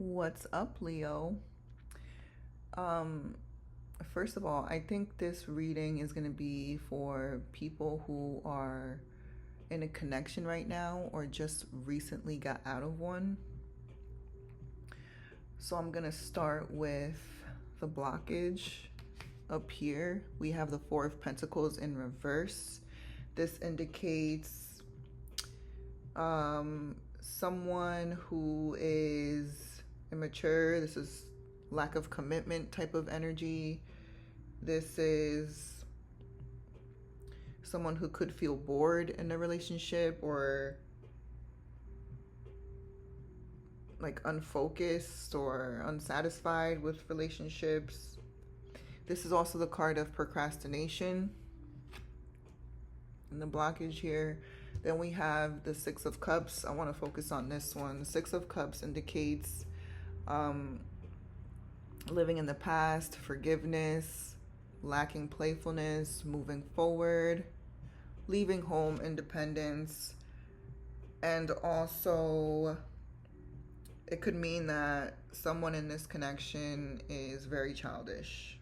What's up, Leo? Um, First of all, I think this reading is going to be for people who are in a connection right now or just recently got out of one. So I'm going to start with the blockage up here. We have the Four of Pentacles in reverse. This indicates someone who is immature. This is lack of commitment type of energy. This is someone who could feel bored in a relationship or like unfocused or unsatisfied with relationships. This is also the card of procrastination in the blockage here. Then we have the Six of Cups. I want to focus on this one. The Six of Cups indicates living in the past, forgiveness, lacking playfulness, moving forward, leaving home, independence, and also it could mean that someone in this connection is very childish.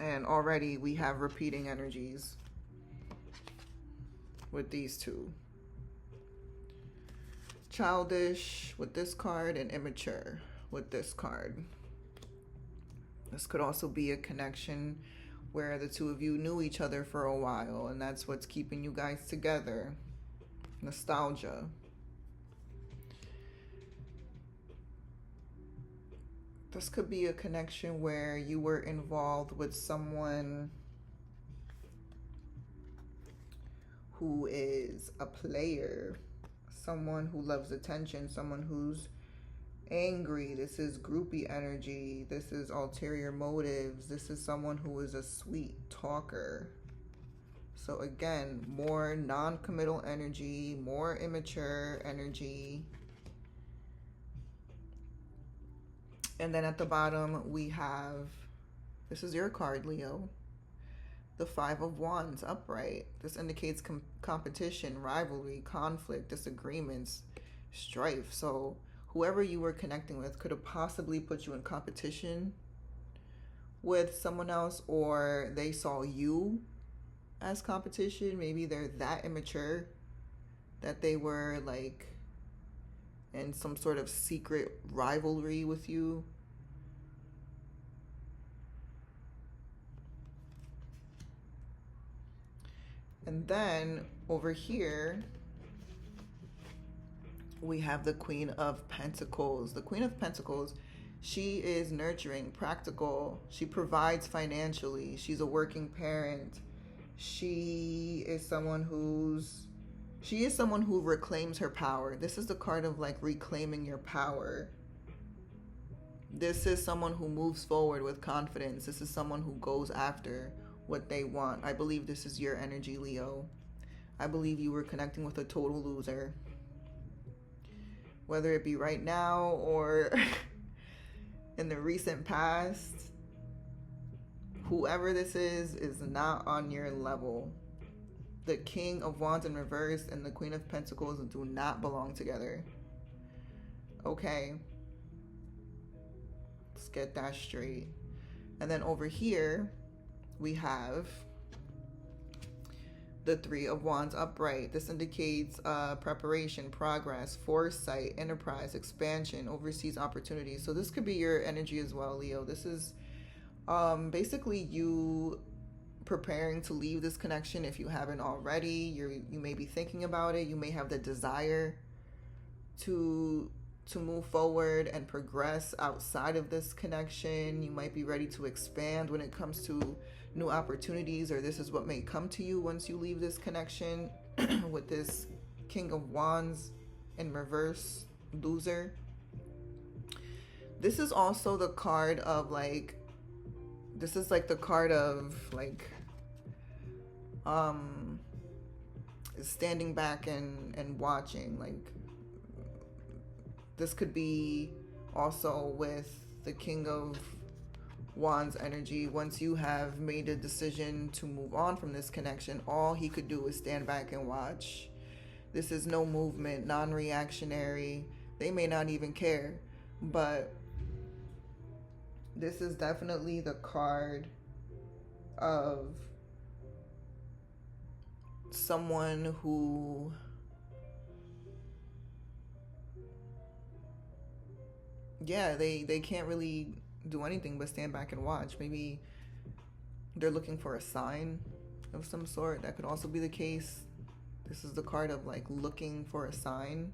And already we have repeating energies with these two. Childish with this card and immature with this card. This could also be a connection where the two of you knew each other for a while and that's what's keeping you guys together. Nostalgia. This could be a connection where you were involved with someone who is a player, someone who loves attention, someone who's angry. This is groupie energy. This is ulterior motives. This is someone who is a sweet talker. So again, more non-committal energy, more immature energy. And then at the bottom we have, this is your card, Leo, the Five of Wands upright. This indicates competition, rivalry, conflict, disagreements, strife. So whoever you were connecting with could have possibly put you in competition with someone else, or they saw you as competition. Maybe they're that immature that they were like in some sort of secret rivalry with you. And then over here, we have the Queen of Pentacles. The Queen of Pentacles, she is nurturing, practical. She provides financially. She's a working parent. She is someone who reclaims her power. This is the card of like reclaiming your power. This is someone who moves forward with confidence. This is someone who goes after what they want. I believe this is your energy, Leo. I believe you were connecting with a total loser. Whether it be right now or in the recent past, whoever this is not on your level. The King of Wands in reverse and the Queen of Pentacles do not belong together. Okay. Let's get that straight. And then over here, we have the Three of Wands upright. This indicates preparation, progress, foresight, enterprise, expansion, overseas opportunities. So this could be your energy as well, Leo. This is basically you preparing to leave this connection if you haven't already. You may be thinking about it. You may have the desire to move forward and progress outside of this connection. You might be ready to expand when it comes to new opportunities, or this is what may come to you once you leave this connection with this King of Wands in reverse, loser. This is also the card of like, this is like the card of like standing back and watching. Like this could be also with the King of Wands energy. Once you have made a decision to move on from this connection, all he could do is stand back and watch. This is no movement, non-reactionary. They may not even care, but this is definitely the card of someone who they can't really do anything but stand back and watch. Maybe they're looking for a sign of some sort. That could also be the case. This is the card of like looking for a sign.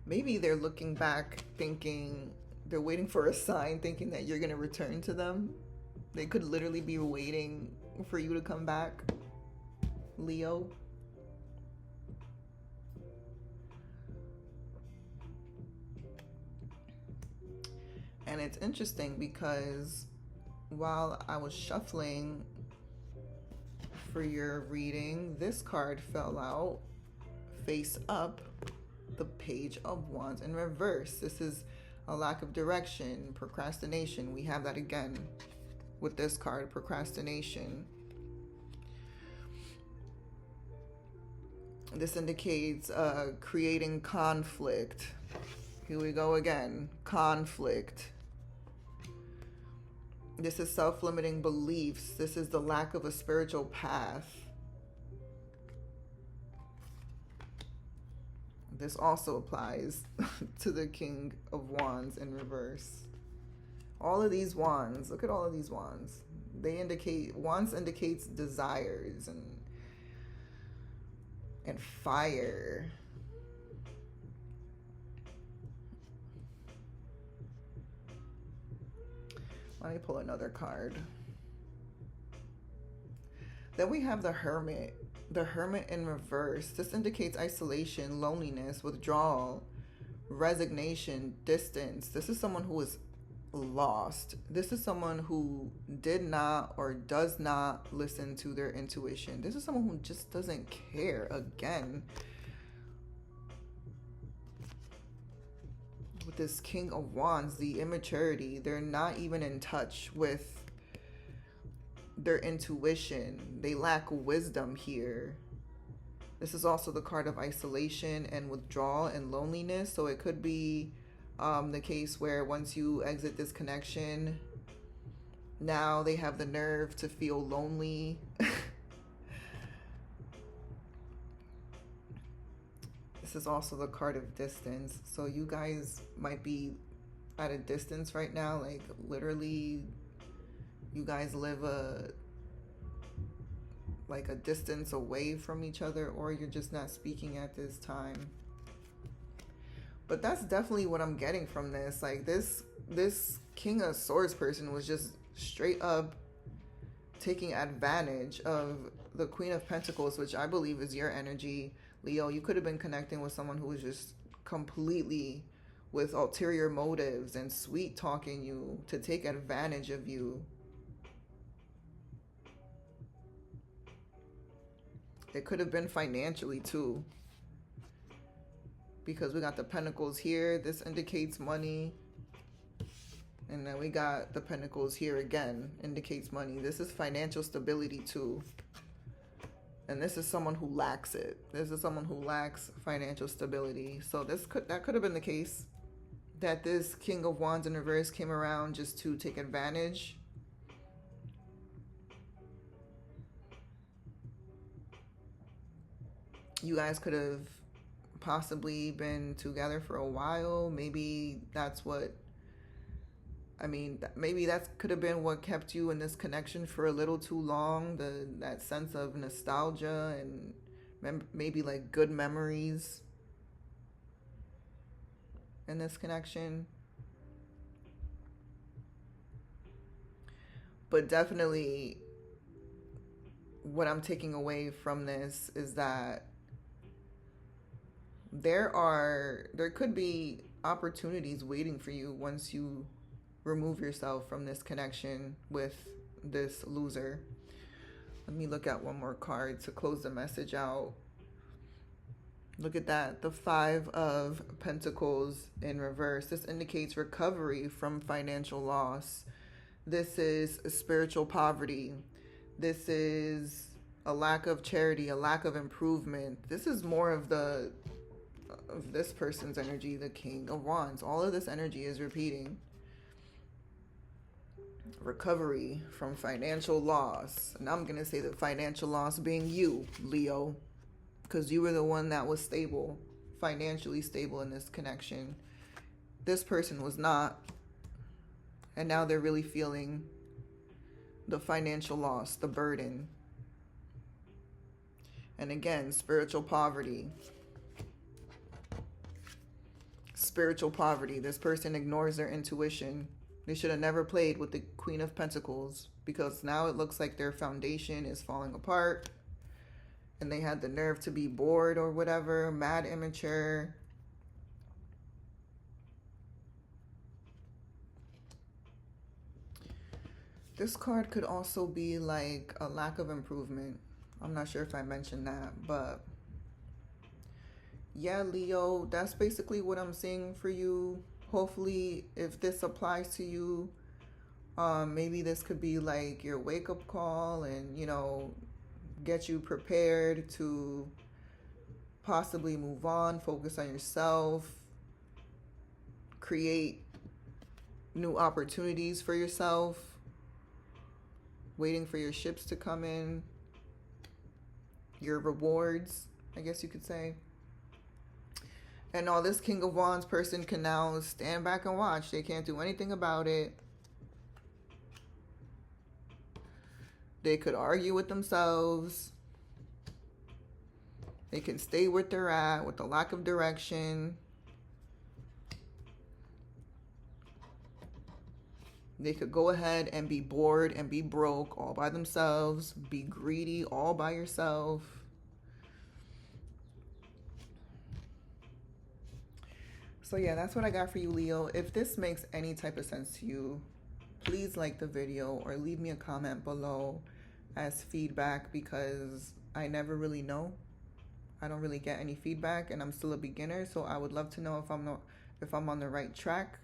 Maybe they're looking back thinking, they're waiting for a sign thinking that you're going to return to them. They could literally be waiting for you to come back, Leo. And it's interesting because while I was shuffling for your reading, this card fell out face up, the Page of Wands in reverse. This is a lack of direction, procrastination. We have that again with this card, procrastination. This indicates creating conflict. Here we go again, conflict. This is self-limiting beliefs. This is the lack of a spiritual path. This also applies to the King of Wands in reverse. All of these wands, look at all of these wands. They indicate, wands indicates desires and fire. Let me pull another card. Then we have the Hermit. The Hermit in reverse. This indicates isolation, loneliness, withdrawal, resignation, distance. This is someone who is lost. This is someone who did not or does not listen to their intuition. This is someone who just doesn't care. Again, with this King of Wands, the immaturity, they're not even in touch with their intuition. They lack wisdom here. This is also the card of isolation and withdrawal and loneliness. So it could be the case where once you exit this connection, now they have the nerve to feel lonely. This is also the card of distance. So you guys might be at a distance right now, like literally you guys live a distance away from each other, or you're just not speaking at this time. But that's definitely what I'm getting from this. Like this King of Swords person was just straight up taking advantage of the Queen of Pentacles, which I believe is your energy, Leo. You could have been connecting with someone who was just completely with ulterior motives and sweet talking you to take advantage of you. It could have been financially too, because we got the Pentacles here. This indicates money. And then we got the Pentacles here again, indicates money. This is financial stability too. And this is someone who lacks it. This is someone who lacks financial stability. So that could have been the case, that this King of Wands in reverse came around just to take advantage. You guys could have possibly been together for a while. Maybe that's what, maybe that could have been what kept you in this connection for a little too long. That sense of nostalgia and maybe like good memories in this connection. But definitely what I'm taking away from this is that there could be opportunities waiting for you once you remove yourself from this connection with this loser. Let me look at one more card to close the message out. Look at that, the Five of Pentacles in reverse. This indicates recovery from financial loss. This is spiritual poverty. This is a lack of charity, a lack of improvement. This is more of this person's energy, the King of Wands. All of this energy is repeating. Recovery from financial loss. And I'm going to say the financial loss being you, Leo, because you were the one that was stable, financially stable in this connection. This person was not. And now they're really feeling the financial loss, the burden. And again, spiritual poverty. Spiritual poverty. This person ignores their intuition. They should have never played with the Queen of Pentacles, because now it looks like their foundation is falling apart. And they had the nerve to be bored or whatever, mad, immature. This card could also be like a lack of improvement. I'm not sure if I mentioned that, but yeah, Leo, that's basically what I'm seeing for you. Hopefully, if this applies to you, maybe this could be like your wake-up call and, you know, get you prepared to possibly move on, focus on yourself, create new opportunities for yourself, waiting for your ships to come in, your rewards, I guess you could say. And all this King of Wands person can now stand back and watch. They can't do anything about it. They could argue with themselves. They can stay where they're at with the lack of direction. They could go ahead and be bored and be broke all by themselves. Be greedy all by yourself. So yeah, that's what I got for you, Leo. If this makes any type of sense to you, please like the video or leave me a comment below as feedback, because I never really know. I don't really get any feedback and I'm still a beginner, so I would love to know if I'm on the right track.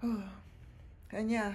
And yeah,